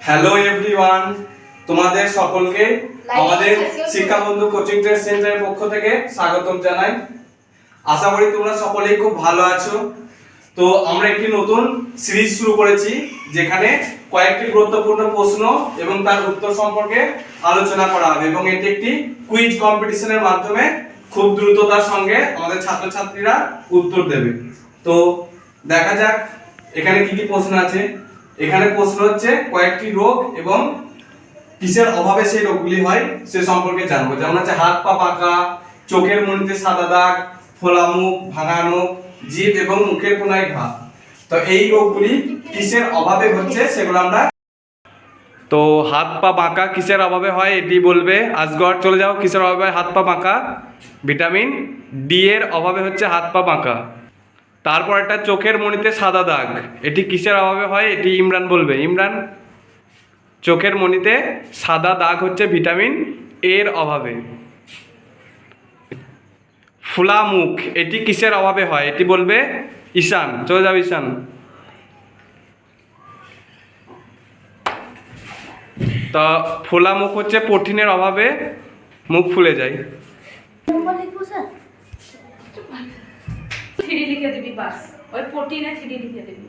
Hello everyone, তোমাদের সকলকে আমাদের শিক্ষা বন্ধু কোচিং ট্রেড সেন্টারের পক্ষ থেকে স্বাগতম জানাই। আশা করি তোমরা সকলেই খুব ভালো আছো। তো আমরা একটি নতুন সিরিজ শুরু করেছি যেখানে কয়েকটি গুরুত্বপূর্ণ প্রশ্ন এবং তার উত্তর সম্পর্কে আলোচনা করা হবে এবং এটি একটি কুইজ কম্পিটিশনের মাধ্যমে খুব দ্রুততার সঙ্গে আমাদের ছাত্রছাত্রীরা উত্তর দেবে। তো দেখা যাক এখানে কি কি প্রশ্ন আছে। এখানে প্রশ্ন হচ্ছে কয়েকটি রোগ এবং কিসের অভাবে সেই রোগগুলি হয় সে সম্পর্কে জানবো। যেমন হচ্ছে হাত পা পাকা, চোখের মণিতে সাদা দাগ, ফোলা মুখ, ভাঙা নখ, জিভ এবং মুখের কোনায় ঘা। তো এই রোগগুলি কিসের অভাবে হচ্ছে সেগুলো আমরা। তো হাত পা বাঁকা কিসের অভাবে হয় এটি বলবে। আজগর চলে যাও, কিসের অভাবে হয় হাত পা বাঁকা? ভিটামিন ডি এর অভাবে হচ্ছে হাত পা বাঁকা। তারপর একটা চোখের মণিতে সাদা দাগ, এটি কিসের অভাবে হয় এটি ইমরান বলবে। ইমরান, চোখের মণিতে সাদা দাগ হচ্ছে ভিটামিন এর অভাবে। ফোলা মুখ এটি কিসের অভাবে হয় এটি বলবে ঈশান। চলে যাও ঈশান। তা ফোলা মুখ হচ্ছে প্রোটিনের অভাবে মুখ ফুলে যায়। লিখে দিবি বাস, ওই প্রোটিনে লিখে দিবি।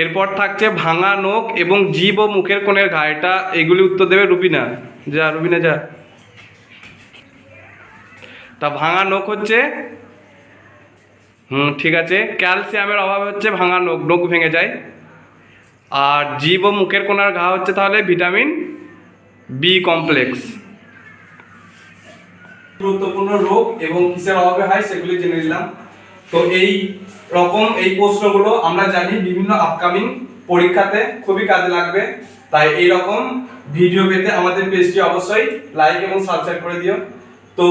এরপর থাকছে ভাঙা নখ এবং জিভ ও মুখের কোণের ঘা। এটা এগুলি উত্তর দেবে রুবিনা। যা রুবিনা যা। তা ভাঙা নখ হচ্ছে ঠিক আছে, ক্যালসিয়ামের অভাবে হচ্ছে ভাঙা নখ, নখ ভেঙে যায়। আর জিভ ও মুখের কোণার ঘা হচ্ছে তাহলে ভিটামিন বি কমপ্লেক্স। গুরুত্বপূর্ণ রোগ এবং কিসের অভাবে হয় সেগুলি জেনে নিলাম। তো এই রকম এই প্রশ্নগুলো আমরা জানি বিভিন্ন আপকামিং পরীক্ষাতে খুবই কাজে লাগবে। তাই এই রকম ভিডিও পেতে আমাদের পেজটি অবশ্যই লাইক এবং সাবস্ক্রাইব করে দিও। তো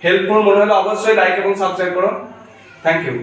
হেল্পফুল মনে হলে অবশ্যই লাইক এবং সাবস্ক্রাইব করো। Thank you.